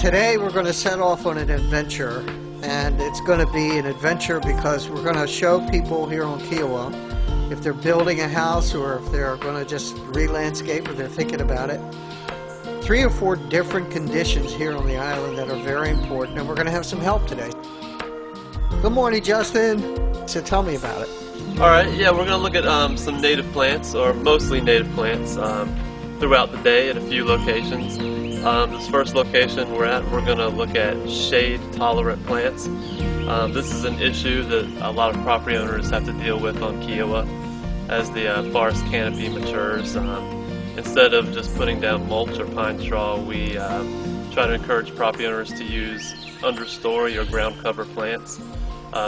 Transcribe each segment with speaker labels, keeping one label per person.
Speaker 1: Today we're going to set off on an adventure, and it's going to be an adventure because we're going to show people here on Kiawah, if they're building a house or if they're going to just re-landscape or they're thinking about it, 3 or 4 different conditions here on the island that are very important, and we're going to have some help today. Good morning, Justin. So tell me about it.
Speaker 2: Alright, yeah, we're going to look at some native plants, or mostly native plants, throughout the day at a few locations. This first location we're at, we're going to look at shade-tolerant plants. This is an issue that a lot of property owners have to deal with on Kiawah as the forest canopy matures. Instead of just putting down mulch or pine straw, we try to encourage property owners to use understory or ground cover plants.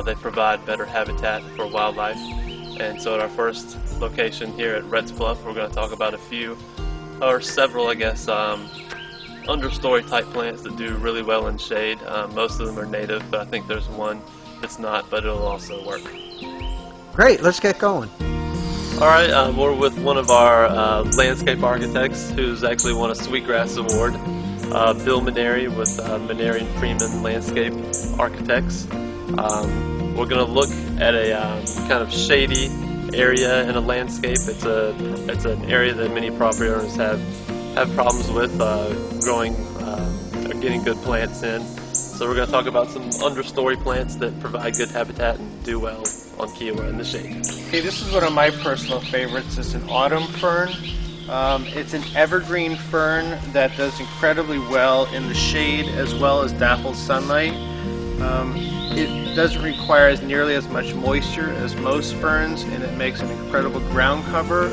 Speaker 2: They provide better habitat for wildlife. And so at our first location here at Reds Bluff, we're going to talk about a few, or several I guess, understory type plants that do really well in shade. Most of them are native, but I think there's one that's not, but it'll also work.
Speaker 1: Great, let's get going.
Speaker 2: Alright, we're with one of our landscape architects who's actually won a Sweetgrass Award, Bill Maneri with Maneri & Freeman Landscape Architects. We're going to look at a kind of shady area in a landscape. It's an area that many property owners have problems with growing or getting good plants in. So we're going to talk about some understory plants that provide good habitat and do well on Kiawah in the shade.
Speaker 3: Okay, this is one of my personal favorites. It's an autumn fern. It's an evergreen fern that does incredibly well in the shade as well as dappled sunlight. It doesn't require nearly as much moisture as most ferns, and it makes an incredible ground cover.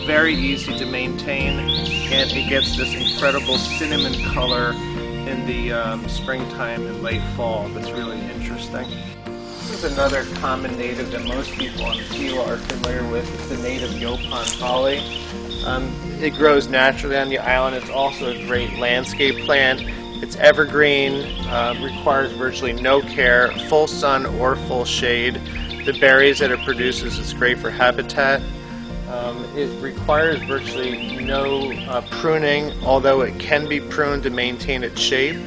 Speaker 3: Very easy to maintain, and it gets this incredible cinnamon color in the springtime and late fall. That's really interesting. This is another common native that most people on Kiawah are familiar with. It's the native Yaupon holly. It grows naturally on the island. It's also a great landscape plant. It's evergreen, requires virtually no care, full sun or full shade. The berries that it produces is great for habitat. It requires virtually no pruning, although it can be pruned to maintain its shape.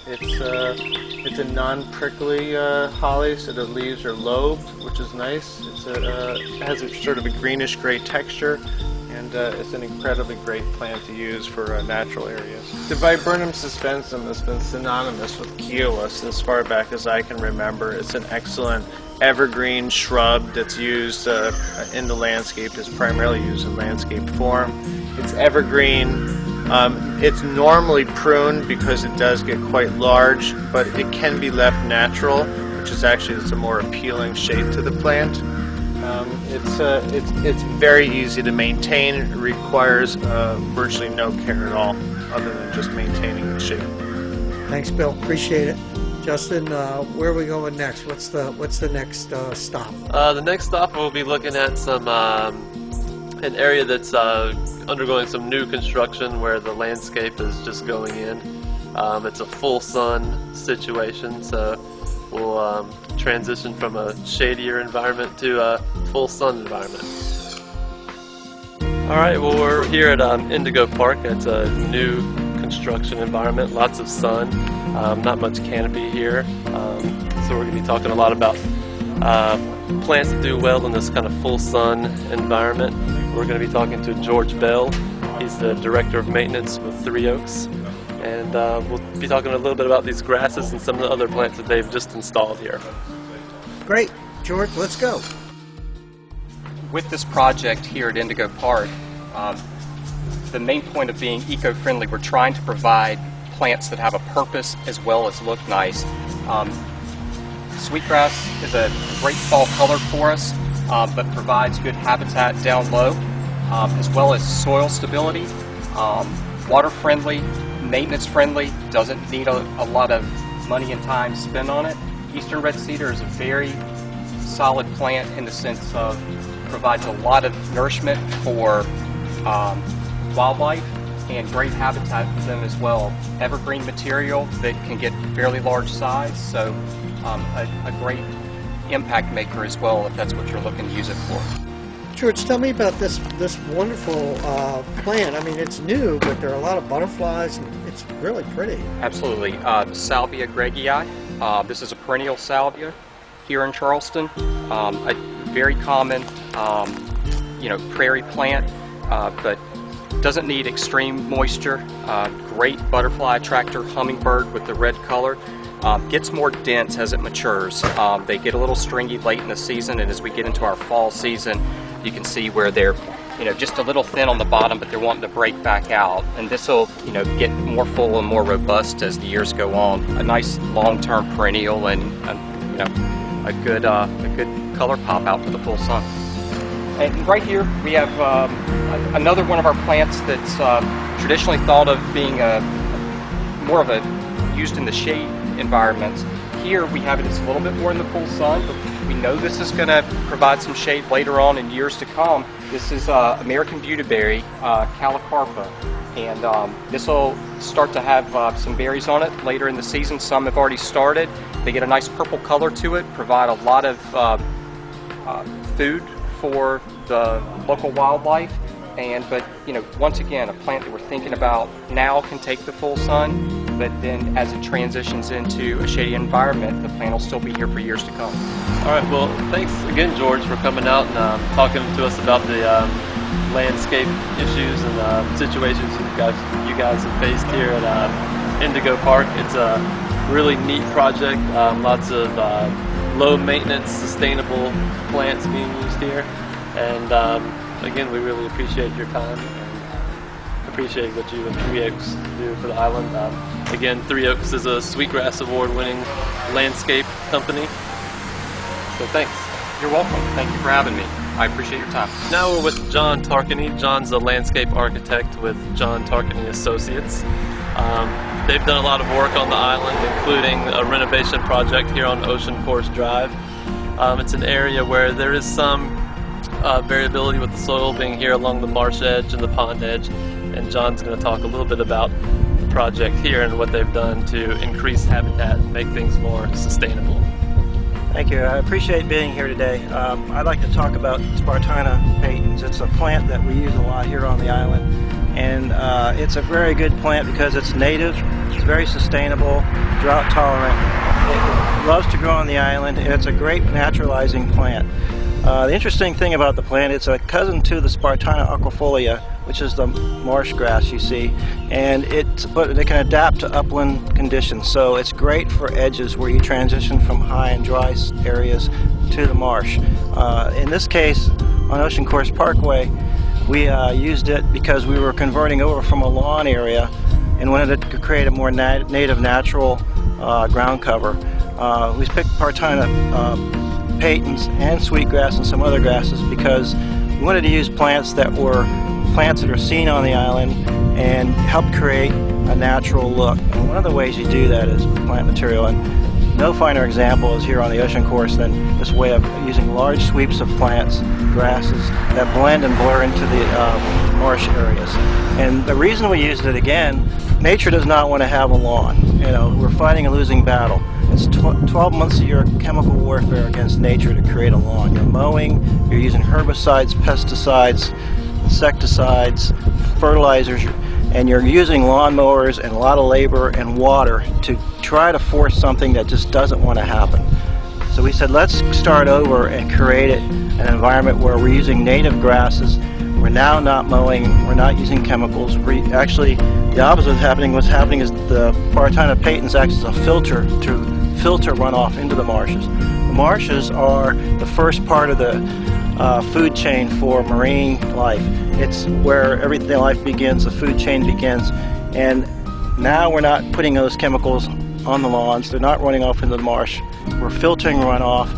Speaker 3: It's a non-prickly holly, so the leaves are lobed, which is nice. It has a sort of a greenish-gray texture, and it's an incredibly great plant to use for natural areas. The Viburnum suspensum has been synonymous with Kiawah since far back as I can remember. It's an excellent evergreen shrub that's used in the landscape. It's primarily used in landscape form. It's evergreen. It's normally pruned because it does get quite large, but it can be left natural, which is actually a more appealing shape to the plant. It's very easy to maintain. It requires virtually no care at all, other than just maintaining the shape.
Speaker 1: Thanks, Bill. Appreciate it. Justin, where are we going next? What's the next stop?
Speaker 2: The next stop we'll be looking at some an area that's undergoing some new construction where the landscape is just going in. It's a full sun situation, so we'll transition from a shadier environment to a full sun environment. Alright, well we're here at Indigo Park. It's a new construction environment, lots of sun, not much canopy here. So we're going to be talking a lot about plants that do well in this kind of full sun environment. We're going to be talking to George Bell. He's the Director of Maintenance with Three Oaks. And we'll be talking a little bit about these grasses and some of the other plants that they've just installed here.
Speaker 1: Great. George, let's go.
Speaker 4: With this project here at Indigo Park, the main point of being eco-friendly, we're trying to provide plants that have a purpose as well as look nice. Sweetgrass is a great fall color for us, but provides good habitat down low, as well as soil stability, water friendly, maintenance friendly, doesn't need a lot of money and time spent on it. Eastern red cedar is a very solid plant in the sense of provides a lot of nourishment for wildlife and great habitat for them as well. Evergreen material that can get fairly large size, so a great impact maker as well if that's what you're looking to use it for.
Speaker 1: George, tell me about this wonderful plant. I mean, it's new, but there are a lot of butterflies, and it's really pretty.
Speaker 4: Absolutely. Salvia gregii. This is a perennial salvia here in Charleston. A very common, prairie plant, but doesn't need extreme moisture. Great butterfly attractor, hummingbird with the red color. Gets more dense as it matures. They get a little stringy late in the season, and as we get into our fall season, you can see where they're, just a little thin on the bottom, but they're wanting to break back out. And this will, get more full and more robust as the years go on. A nice long-term perennial, and a good color pop out for the full sun. And right here we have another one of our plants that's traditionally thought of being more of a used in the shade environments. Here we have it, it's a little bit more in the full sun, but we know this is going to provide some shade later on in years to come. This is American beautyberry, Calicarpa, and this will start to have some berries on it later in the season. Some have already started. They get a nice purple color to it, provide a lot of food for the local wildlife. But once again, a plant that we're thinking about now can take the full sun, but then as it transitions into a shady environment, the plant will still be here for years to come.
Speaker 2: All right, well, thanks again, George, for coming out and talking to us about the landscape issues and situations you guys have faced here at Indigo Park. It's a really neat project, lots of low maintenance, sustainable plants being used here, and again, we really appreciate your time and appreciate what you and Three Oaks do for the island. Again, Three Oaks is a Sweetgrass Award-winning landscape company. So thanks.
Speaker 4: You're welcome. Thank you for having me. I appreciate your time.
Speaker 2: Now we're with John Tarkany. John's a landscape architect with John Tarkany Associates. They've done a lot of work on the island, including a renovation project here on Ocean Course Drive. It's an area where there is some variability with the soil being here along the marsh edge and the pond edge, and John's going to talk a little bit about the project here and what they've done to increase habitat and make things more sustainable.
Speaker 5: Thank you. I appreciate being here today. I'd like to talk about Spartina patens. It's a plant that we use a lot here on the island, and it's a very good plant because it's native, it's very sustainable, drought tolerant, it loves to grow on the island, and it's a great naturalizing plant. The interesting thing about the plant, it's a cousin to the Spartina aquafolia, which is the marsh grass you see, but it can adapt to upland conditions, so it's great for edges where you transition from high and dry areas to the marsh. In this case, on Ocean Course Parkway, we used it because we were converting over from a lawn area and wanted to create a more native, natural ground cover. We picked Spartina patens and sweetgrass and some other grasses because we wanted to use plants that are seen on the island and help create a natural look. And one of the ways you do that is plant material, and no finer example is here on the Ocean Course than this way of using large sweeps of plants, grasses that blend and blur into the marsh areas. And the reason we used it, again, nature does not want to have a lawn. We're fighting a losing battle. It's 12 months a year of chemical warfare against nature to create a lawn. You're mowing, you're using herbicides, pesticides, insecticides, fertilizers, and you're using lawnmowers and a lot of labor and water to try to force something that just doesn't want to happen. So we said, let's start over and create an environment where we're using native grasses. We're now not mowing, we're not using chemicals. Actually, the opposite of what's happening is the Spartina patens acts as a filter to filter runoff into the marshes. The marshes are the first part of the food chain for marine life. It's where everything life begins, the food chain begins, and now we're not putting those chemicals on the lawns. They're not running off into the marsh. We're filtering runoff,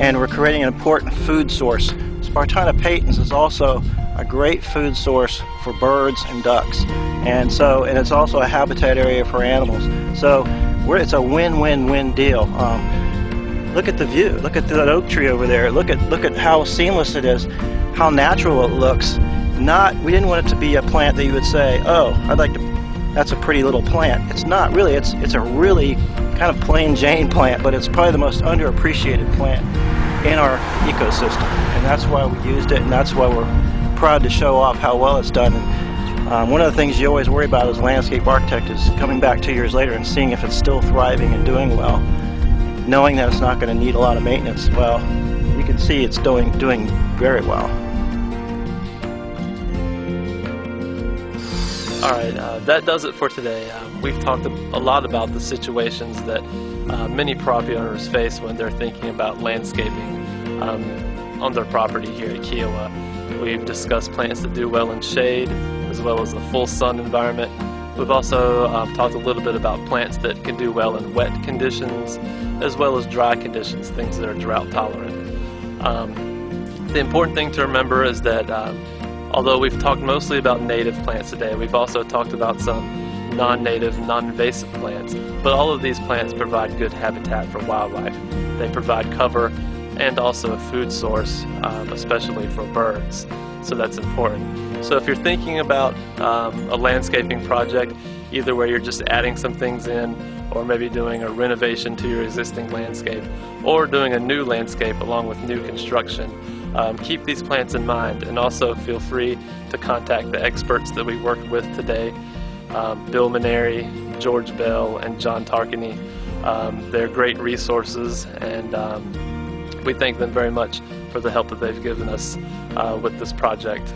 Speaker 5: and we're creating an important food source. Spartina patens is also a great food source for birds and ducks, and it's also a habitat area for animals. So it's a win-win-win deal. Look at the view. Look at that oak tree over there. Look at how seamless it is, how natural it looks. We didn't want it to be a plant that you would say, oh, that's a pretty little plant. It's not really. It's a really kind of plain Jane plant, but it's probably the most underappreciated plant in our ecosystem, and that's why we used it, and that's why we're proud to show off how well it's done. And one of the things you always worry about as a landscape architect is coming back 2 years later and seeing if it's still thriving and doing well, knowing that it's not going to need a lot of maintenance. Well, you can see it's doing very well.
Speaker 2: Alright, that does it for today. We've talked a lot about the situations that many property owners face when they're thinking about landscaping on their property here at Kiawah. We've discussed plants that do well in shade as well as a full sun environment. We've also talked a little bit about plants that can do well in wet conditions as well as dry conditions, things that are drought tolerant. The important thing to remember is that although we've talked mostly about native plants today, we've also talked about some non-native, non-invasive plants, but all of these plants provide good habitat for wildlife. They provide cover and also a food source, especially for birds, so that's important. So if you're thinking about a landscaping project, either where you're just adding some things in, or maybe doing a renovation to your existing landscape, or doing a new landscape along with new construction, keep these plants in mind, and also feel free to contact the experts that we worked with today, Bill Maneri, George Bell, and John Tarkany. They're great resources, and we thank them very much for the help that they've given us with this project.